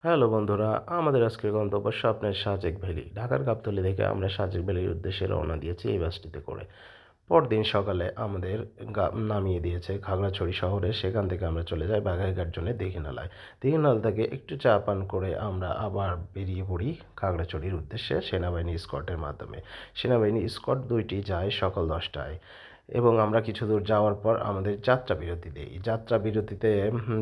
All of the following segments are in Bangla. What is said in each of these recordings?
হ্যালো বন্ধুরা, আমাদের আজকের গন্তব্য স্বপ্নের সাজেক ভ্যালি। ঢাকার গাবতলী থেকে আমরা সাজেক ভ্যালির উদ্দেশ্যে রওনা দিয়েছি এই বাসটিতে করে। পরদিন সকালে আমাদের নামিয়ে দিয়েছে খাগড়াছড়ি শহরে। সেখান থেকে আমরা চলে যাই বাঘাইঘাট জন্য দীঘিনালায়। দীঘিনালা থেকে একটু চা পান করে আমরা আবার বেরিয়ে পড়ি খাগড়াছড়ির উদ্দেশ্যে সেনাবাহিনী স্কোয়াডের মাধ্যমে। সেনাবাহিনী স্কোয়াড দুইটি যায় সকাল 10টায় এবং আমরা কিছু দূর যাওয়ার পর আমাদের যাত্রা বিরতি দেই। যাত্রা বিরতিতে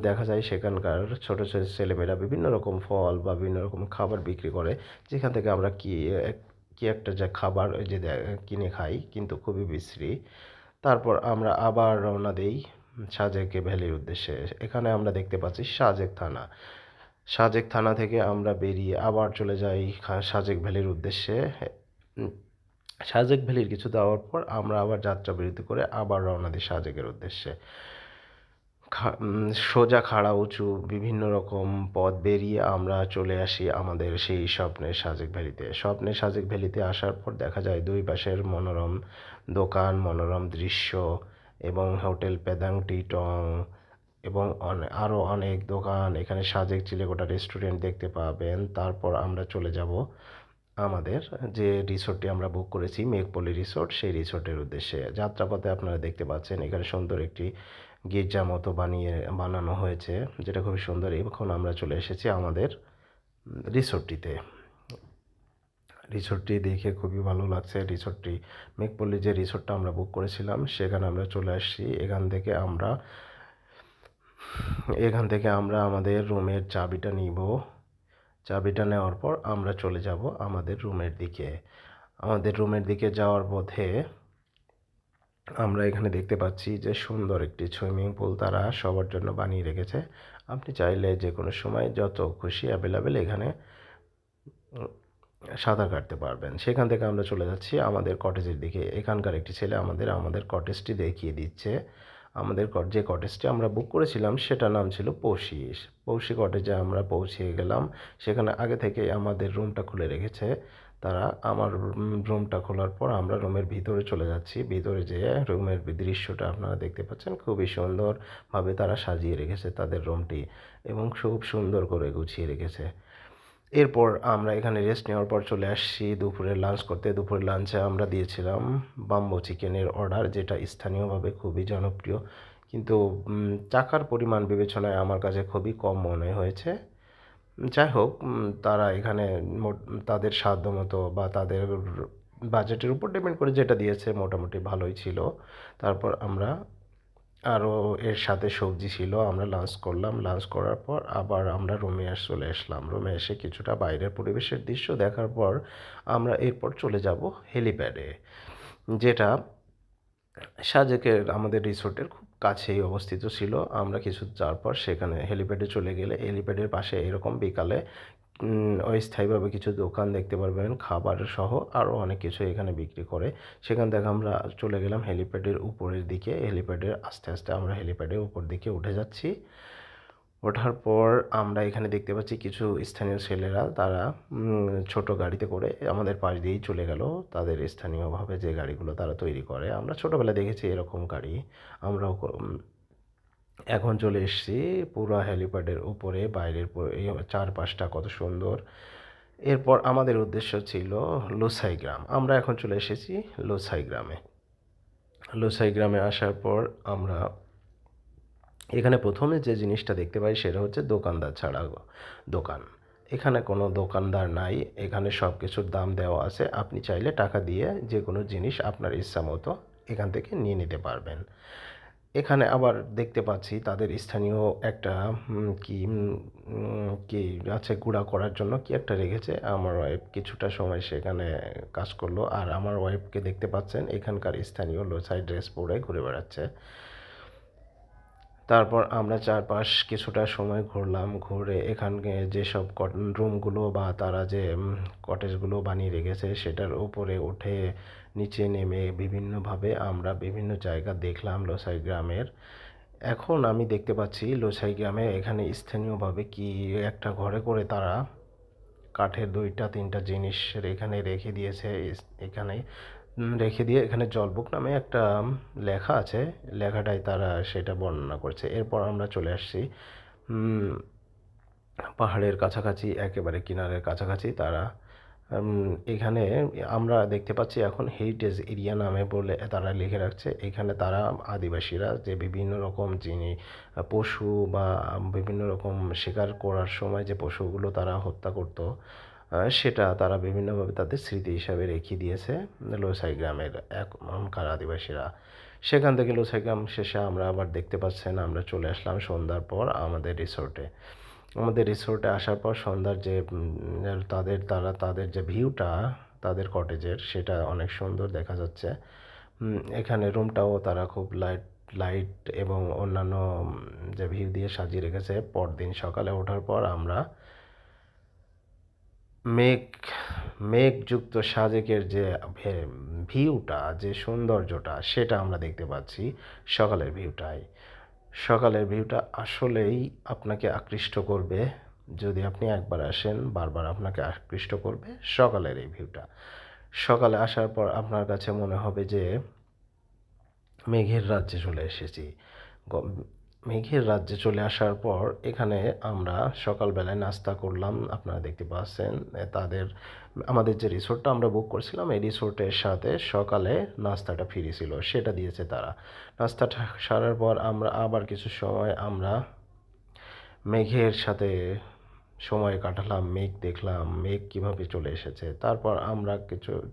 দেখা যায় সেখানকার ছোট ছোট ছেলেমেয়েরা বিভিন্ন রকম ফল বা বিভিন্ন রকম খাবার বিক্রি করে, যেখান থেকে আমরা কি একটা যে খাবার ওই যে কিনে খাই, কিন্তু খুবই বিশ্রী। তারপর আমরা আবার রওনা দেই সাজেক ভ্যালির উদ্দেশ্যে। এখানে আমরা দেখতে পাচ্ছি সাজেক থানা। সাজেক থানা থেকে আমরা বেরিয়ে আবার চলে যাই সাজেক ভ্যালির উদ্দেশ্যে। উম, সাজেক ভ্যালির কিছু যাওয়ার পর আমরা আবার যাত্রা বিরতি করে আবার রওনা দিই সাজেকের উদ্দেশ্যে। সোজা খাড়া উঁচু বিভিন্ন রকম পথ বেরিয়ে আমরা চলে আসি আমাদের সেই স্বপ্নের সাজেক ভ্যালিতে। স্বপ্নের সাজেক ভ্যালিতে আসার পর দেখা যায় দুই পাশের মনোরম দোকান, মনোরম দৃশ্য এবং হোটেল পেদাং টি টং এবং আরও অনেক দোকান। এখানে সাজেক চিলেকোঠা রেস্টুরেন্ট দেখতে পাবেন। তারপর আমরা চলে যাব আমাদের যে রিসোর্টটি আমরা বুক করেছি, মেঘপল্লী রিসোর্ট, সেই রিসোর্টের উদ্দেশ্যে। যাত্রাপথে আপনারা দেখতে পাচ্ছেন এখানে সুন্দর একটি গির্জা মতো বানানো হয়েছে, যেটা খুবই সুন্দর। এখন আমরা চলে এসেছি আমাদের রিসোর্টটিতে। রিসোর্টটি দেখে খুবই ভালো লাগছে। রিসোর্টটি মেঘপল্লী যে রিসোর্টটা আমরা বুক করেছিলাম সেখানে আমরা চলে আসছি। এখান থেকে আমরা আমাদের রুমের চাবিটা নিব। চাবিটা নেওয়ার পর আমরা চলে যাব আমাদের রুমের দিকে। আমাদের রুমের দিকে যাওয়ার পথে আমরা এখানে দেখতে পাচ্ছি যে সুন্দর একটি সুইমিং পুল তারা সবার জন্য বানিয়ে রেখেছে। আপনি চাইলে যে কোনো সময় যত খুশি অ্যাভেলেবেল এখানে সাঁতার কাটতে পারবেন। সেখান থেকে আমরা চলে যাচ্ছি আমাদের কটেজের দিকে। এখানকার একটি ছেলে আমাদের কটেজটি দেখিয়ে দিচ্ছে। যে কটেজটি আমরা বুক করেছিলাম সেটার নাম ছিল পৌষি। পৌষি কটেজে আমরা পৌঁছে গেলাম। সেখানে আগে থেকে আমাদের রুমটা খুলে রেখেছে তারা। আমার রুমটা খোলার পর আমরা রুমের ভিতরে চলে যাচ্ছি। ভিতরে যেয়ে রুমের দৃশ্যটা আপনারা দেখতে পাচ্ছেন, খুবই সুন্দরভাবে তারা সাজিয়ে রেখেছে তাদের রুমটি এবং খুব সুন্দর করে গুছিয়ে রেখেছে। এরপর আমরা এখানে রেস্ট নেওয়ার পর চলে আসছি দুপুরে লাঞ্চ করতে। দুপুরের লাঞ্চে আমরা দিয়েছিলাম বাম্বো চিকেনের অর্ডার, যেটা স্থানীয়ভাবে খুবই জনপ্রিয়, কিন্তু টাকার পরিমাণ বিবেচনায় আমার কাছে খুবই কম মনে হয়েছে। যাই হোক, তারা এখানে তাদের সাধ্যমতো বা তাদের বাজেটের উপর ডিপেন্ড করে যেটা দিয়েছে মোটামুটি ভালোই ছিল। তারপর আমরা আরও এর সাথে সবজি ছিল। আমরা লাঞ্চ করলাম। লাঞ্চ করার পর আবার আমরা রুমে চলে আসলাম। রুমে এসে কিছুটা বাইরের পরিবেশের দৃশ্য দেখার পর আমরা এরপর চলে যাব হেলিপ্যাডে, যেটা সাজেকের আমাদের রিসোর্টের খুব কাছেই অবস্থিত ছিল। আমরা কিছু যাওয়ার পর সেখানে হেলিপ্যাডে চলে গেলে হেলিপ্যাডের পাশে এরকম বিকালে অস্থায়ীভাবে কিছু দোকান দেখতে পারবেন, খাবার সহ আরও অনেক কিছু এখানে বিক্রি করে। সেখান থেকে আমরা চলে গেলাম হেলিপ্যাডের উপরের দিকে। আস্তে আস্তে আমরা হেলিপ্যাডের উপর দিকে উঠে যাচ্ছি। ওঠার পর আমরা এখানে দেখতে পাচ্ছি কিছু স্থানীয় ছেলেরা, তারা ছোট গাড়িতে করে আমাদের পাশ দিয়েই চলে গেল। তাদের স্থানীয়ভাবে যে গাড়িগুলো তারা তৈরি করে, আমরা ছোটোবেলায় দেখেছি এরকম গাড়ি। আমরাও এখন চলে এসেছি পুরো হেলিপ্যাডের উপরে। বাইরের এই চারপাশটা কত সুন্দর। এরপর আমাদের উদ্দেশ্য ছিল লোসাই গ্রাম। আমরা এখন চলে এসেছি লোসাই গ্রামে। লোসাই গ্রামে আসার পর আমরা এখানে প্রথমে যে জিনিসটা দেখতে পাই সেটা হচ্ছে দোকানদার ছাড়া দোকান। এখানে কোনো দোকানদার নাই। এখানে সব কিছুর দাম দেওয়া আছে। আপনি চাইলে টাকা দিয়ে যে কোনো জিনিস আপনার ইচ্ছা মতো এখান থেকে নিয়ে নিতে পারবেন। এখানে আবার দেখতে পাচ্ছি তাদের স্থানীয় একটা কি আছে, গুঁড়া করার জন্য কি একটা রেখেছে। আমার ওয়াইফ কিছুটা সময় সেখানে কাজ করলো, আর আমার ওয়াইফকে দেখতে পাচ্ছেন এখানকার স্থানীয় লোসাই ড্রেস পরে ঘুরে বেড়াচ্ছে। তারপর আমরা চারপাশ কিছুটা সময় ঘুরলাম। ঘুরে এখানে যেসব রুমগুলো বা তারা যে কটেজগুলো বানিয়ে রেখেছে সেটার উপরে উঠে নিচে নেমে বিভিন্নভাবে আমরা বিভিন্ন জায়গা দেখলাম লোসাই গ্রামের। এখন আমি দেখতে পাচ্ছি লোসাই গ্রামে এখানে স্থানীয়ভাবে কি একটা ঘরে করে তারা কাঠের 2-3টা জিনিস এখানে রেখে দিয়েছে। এখানে রেখে দিয়ে এখানে জলবুক নামে একটা লেখা আছে, লেখাটাই তারা সেটা বর্ণনা করছে। এরপর আমরা চলে আসছি পাহাড়ের কাছাকাছি, একেবারে কিনারের কাছাকাছি তারা। এখানে আমরা দেখতে পাচ্ছি এখন হেরিটেজ এরিয়া নামে বলে তারা লিখে রাখছে। এখানে তারা আদিবাসীরা যে বিভিন্ন রকম পশু বা বিভিন্ন রকম শিকার করার সময় যে পশুগুলো তারা হত্যা করত, সেটা তারা বিভিন্নভাবে তাদের স্মৃতি হিসাবে রেখে দিয়েছে লোসাই গ্রামের এখনকার আদিবাসীরা। সেখান থেকে লোসাই গ্রাম শেষে আমরা আবার দেখতে পাচ্ছেন আমরা চলে আসলাম সন্ধ্যার পর আমাদের রিসোর্টে। আমাদের রিসোর্টে আসার পর সন্ধ্যার যে তাদের যে ভিউটা তাদের কটেজের, সেটা অনেক সুন্দর দেখা যাচ্ছে। এখানে রুমটাও তারা খুব লাইট লাইট এবং অন্যান্য যে ভিউ দিয়ে সাজিয়ে রেখেছে। পরদিন সকালে ওঠার পর আমরা মেঘ মেঘযুক্ত সাজেকের যে ভিউটা, যে সৌন্দর্যটা, সেটা আমরা দেখতে পাচ্ছি সকালের ভিউটায়। সকালের ভিউটা আসলেই আপনাকে আকৃষ্ট করবে। যদি আপনি একবার আসেন, বারবার আপনাকে আকৃষ্ট করবে সকালের এই ভিউটা। সকালে আসার পর আপনার কাছে মনে হবে যে মেঘের রাজ্যে চলে এসেছি। মেঘের রাজ্যে চলে আসার পর এখানে আমরা সকালবেলায় নাস্তা করলাম। আপনারা দেখতে পাচ্ছেন আমাদের যে রিসোর্টটা আমরা বুক করছিলাম, এই রিসোর্টের সাথে সকালে নাস্তাটা ফ্রি ছিল, সেটা দিয়েছে তারা। নাস্তাটা সারার পর আমরা আবার কিছু সময় আমরা মেঘের সাথে সময় কাটালাম, মেঘ দেখলাম, মেঘ কীভাবে চলে এসেছে। তারপর আমরা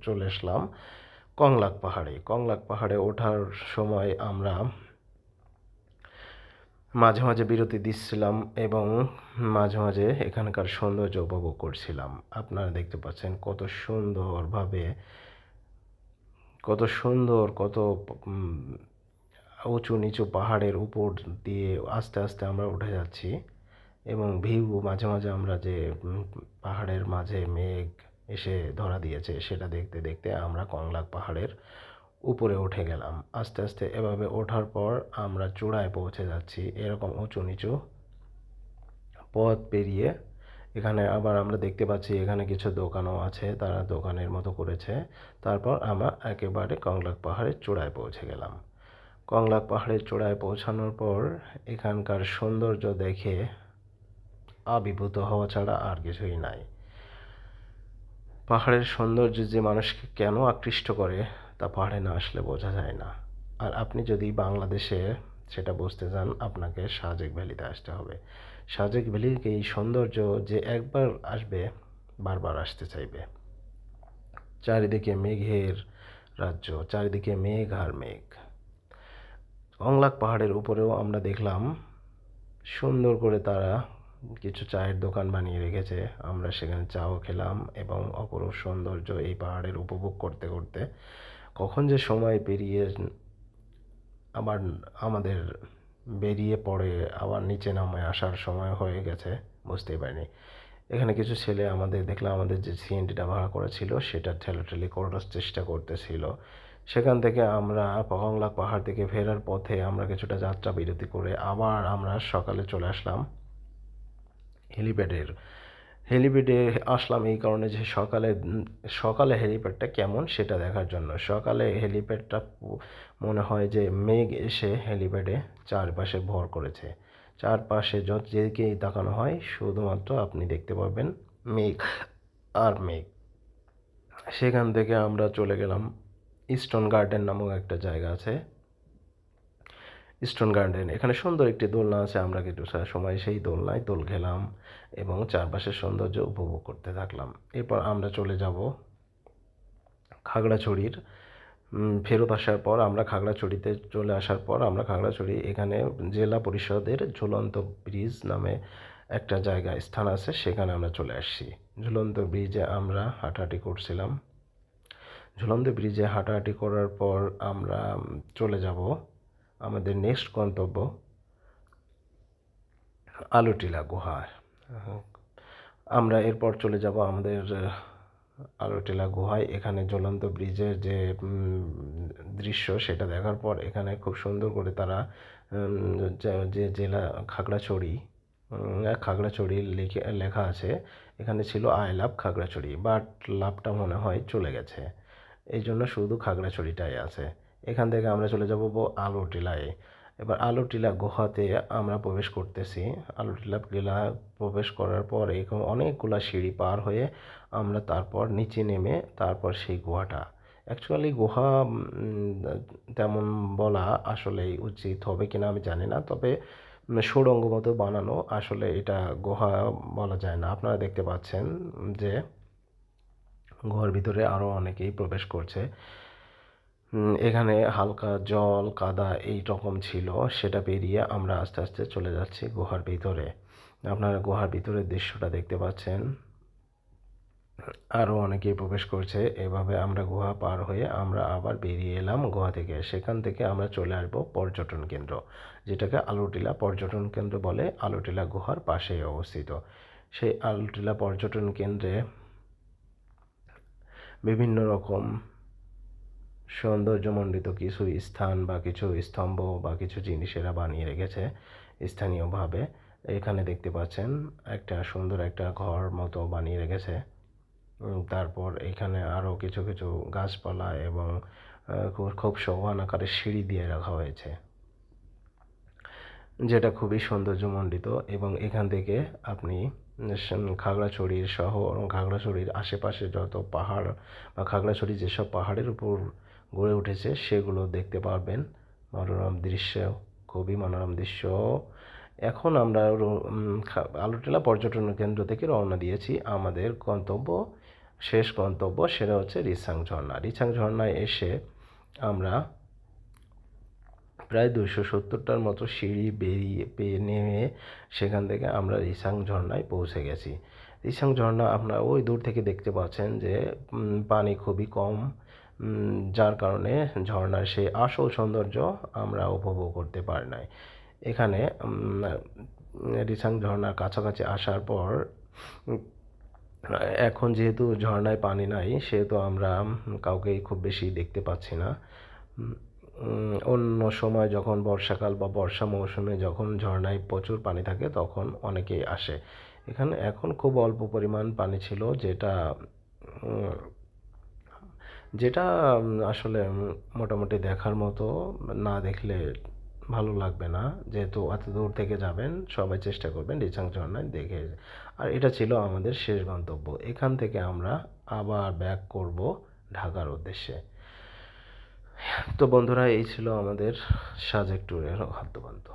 চলে আসলাম কংলাক পাহাড়ে। কংলাক পাহাড়ে ওঠার সময় আমরা মাঝে মাঝে বিরতি দিচ্ছিলাম এবং মাঝে মাঝে এখানকার সৌন্দর্য উপভোগ করছিলাম। আপনারা দেখতে পাচ্ছেন কত সুন্দরভাবে, কত সুন্দর, কত উঁচু নিচু পাহাড়ের উপর দিয়ে আস্তে আস্তে আমরা উঠে যাচ্ছি এবং ভিউ মাঝে মাঝে আমরা যে পাহাড়ের মাঝে মেঘ এসে ধরা দিয়েছে সেটা দেখতে দেখতে আমরা কংলাক পাহাড়ের উপরে উঠে গেলাম। আস্তে আস্তে এভাবে ওঠার পর আমরা চূড়ায় পৌঁছে যাচ্ছি। এরকম উঁচু নিচু পথ পেরিয়ে এখানে আবার আমরা দেখতে পাচ্ছি এখানে কিছু দোকানও আছে, তারা দোকানের মতো করেছে। তারপর আমরা একেবারে কংলাক পাহাড়ের চূড়ায় পৌঁছে গেলাম। কংলাক পাহাড়ের চূড়ায় পৌঁছানোর পর এখানকার সৌন্দর্য দেখে আবির্ভূত হওয়া ছাড়া আর কিছুই নাই। পাহাড়ের সৌন্দর্য যে মানুষকে কেন আকৃষ্ট করে তা পাহাড়ে না আসলে বোঝা যায় না। আর আপনি যদি বাংলাদেশে সেটা বুঝতে চান, আপনাকে সাজেক ভ্যালিতে আসতে হবে। সাজেক ভ্যালির এই সৌন্দর্য যে একবার আসবে বারবার আসতে চাইবে। চারিদিকে মেঘের রাজ্য, চারিদিকে মেঘ আর মেঘ। কংলাক পাহাড়ের উপরেও আমরা দেখলাম সুন্দর করে তারা কিছু চায়ের দোকান বানিয়ে রেখেছে। আমরা সেখানে চাও খেলাম এবং অপরূপ সৌন্দর্য এই পাহাড়ের উপভোগ করতে করতে কখন যে সময় পেরিয়ে আবার আমাদের বেরিয়ে পড়ে আবার নিচে নামে আসার সময় হয়ে গেছে বুঝতেই পারিনি। এখানে কিছু ছেলে আমাদের দেখলাম, আমাদের যে সিএনজিটা ভাড়া করা ছিল সেটা ঠেলাঠেলি করার চেষ্টা করতেছিল। সেখান থেকে আমরা কংলাক পাহাড় থেকে ফেরার পথে আমরা কিছুটা যাত্রা বিরতি করে আবার আমরা সকালে চলে আসলাম হেলিপ্যাডে আসলাম এই কারণে যে সকালে হেলিপ্যাডটা কেমন সেটা দেখার জন্য। সকালে হেলিপ্যাডটা মনে হয় যে মেঘ এসে হেলিপ্যাডে চারপাশে ভর করেছে। চারপাশে যেদিকেই তাকানো হয় শুধুমাত্র আপনি দেখতে পাবেন মেঘ আর মেঘ। সেখান থেকে আমরা চলে গেলাম ইস্টন গার্ডেন নামক একটা জায়গা আছে। ইস্টন গার্ডেন, এখানে সুন্দর একটি দোলনা আছে। আমরা কিছু সময় সেই দোলনায় দোল খেলাম এবং চারপাশের সৌন্দর্য উপভোগ করতে থাকলাম। এরপর আমরা চলে যাব খাগড়াছড়ির। ফেরত আসার পর আমরা খাগড়াছড়িতে চলে আসার পর আমরা খাগড়াছড়ি এখানে জেলা পরিষদের ঝুলন্ত ব্রিজ নামে একটা জায়গা স্থান আছে, সেখানে আমরা চলে আসছি। ঝুলন্ত ব্রিজে আমরা হাঁটাহাঁটি করছিলাম। ঝুলন্ত ব্রিজে হাঁটাহাঁটি করার পর আমরা চলে যাব আমাদের নেক্সট গন্তব্য আলুটিলা গুহা। আমরা এরপর চলে যাব আমাদের আলুটিলা গুহায়। এখানে ঝুলন্ত ব্রিজের যে দৃশ্য সেটা দেখার পর এখানে খুব সুন্দর করে তারা যে জেলা খাগড়াছড়ি লেখা আছে। এখানে ছিল আই লাভ খাগড়াছড়ি, বাট লাভটা মনে হয় চলে গেছে, এই জন্য শুধু খাগড়াছড়িটাই আছে। এখান থেকে আমরা চলে যাব আলুটিলায় এবার আলুটিলা গুহাতে আমরা প্রবেশ করতেছি। টিলা প্রবেশ করার পরে অনেকগুলা সিঁড়ি পার হয়ে আমরা তারপর নিচে নেমে তারপর সেই গুহাটা, অ্যাকচুয়ালি গুহা তেমন বলা আসলেই উচিত হবে কিনা আমি জানি না, তবে সুড়ঙ্গ মতো বানানো, আসলে এটা গুহা বলা যায় না। আপনারা দেখতে পাচ্ছেন যে গুহার ভিতরে আরও অনেকেই প্রবেশ করছে। এখানে হালকা জল কাদা এই রকম ছিল, সেটা পেরিয়ে আমরা আস্তে আস্তে চলে যাচ্ছি গুহার ভিতরে। আপনারা গুহার ভিতরের দৃশ্যটা দেখতে পাচ্ছেন, আরও অনেকেই প্রবেশ করছে। এভাবে আমরা গুহা পার হয়ে আমরা আবার বেরিয়ে এলাম গুহা থেকে। সেখান থেকে আমরা চলে আসবো পর্যটন কেন্দ্র, যেটাকে আলুটিলা পর্যটন কেন্দ্র বলে, আলুটিলা গুহার পাশেই অবস্থিত। সেই আলুটিলা পর্যটন কেন্দ্রে বিভিন্ন রকম সৌন্দর্যমণ্ডিত কিছু স্থান বা কিছু স্তম্ভ বা কিছু জিনিস এরা বানিয়ে রেখেছে স্থানীয়ভাবে। এখানে দেখতে পাচ্ছেন একটা সুন্দর একটা ঘর মতো বানিয়ে রেখেছে। তারপর এখানে আরও কিছু কিছু গাছপালা এবং খুব শোভান আকারে সিঁড়ি দিয়ে রাখা হয়েছে, যেটা খুবই সৌন্দর্যমণ্ডিত। এবং এখান থেকে আপনি খাগড়াছড়ির শহর, খাগড়াছড়ির আশেপাশে যত পাহাড় বা খাগড়াছড়ি যেসব পাহাড়ের উপর গড়ে উঠেছে সেগুলো দেখতে পারবেন। মনোরম দৃশ্য, খুবই মনোরম দৃশ্য। এখন আমরা আলুটিলা পর্যটন কেন্দ্র থেকে রওনা দিয়েছি আমাদের গন্তব্য, শেষ গন্তব্য, সেটা হচ্ছে রিসাং ঝর্ণা। রিসাং ঝর্ণায় এসে আমরা প্রায় 270টার মতো সিঁড়ি পেয়ে নেমে সেখান থেকে আমরা রিসাং ঝর্ণায় পৌঁছে গেছি। রিসাং ঝর্ণা আপনারা ওই দূর থেকে দেখতে পাচ্ছেন যে পানি খুবই কম, যার কারণে ঝর্ণার সেই আসল সৌন্দর্য আমরা উপভোগ করতে পারি নাই। এখানে রিসাং ঝর্ণার কাছাকাছি আসার পর এখন যেহেতু ঝর্ণায় পানি নাই, সেহেতু আমরা কাউকেই খুব বেশি দেখতে পাচ্ছি না। অন্য সময় যখন বর্ষাকাল বা বর্ষা মৌসুমে যখন ঝর্ণায় প্রচুর পানি থাকে তখন অনেকেই আসে এখানে। এখন খুব অল্প পরিমাণ পানি ছিল, যেটা যেটা আসলে মোটামুটি দেখার মতো, না দেখলে ভালো লাগবে না। যেহেতু এত দূর থেকে যাবেন, সবাই চেষ্টা করবেন রিসাং ঝর্ণায় দেখে। আর এটা ছিল আমাদের শেষ গন্তব্য। এখান থেকে আমরা আবার ব্যাক করব ঢাকার উদ্দেশ্যে। তো বন্ধুরা, এই ছিল আমাদের সাজেক ট্যুরের আদ্যোপান্ত।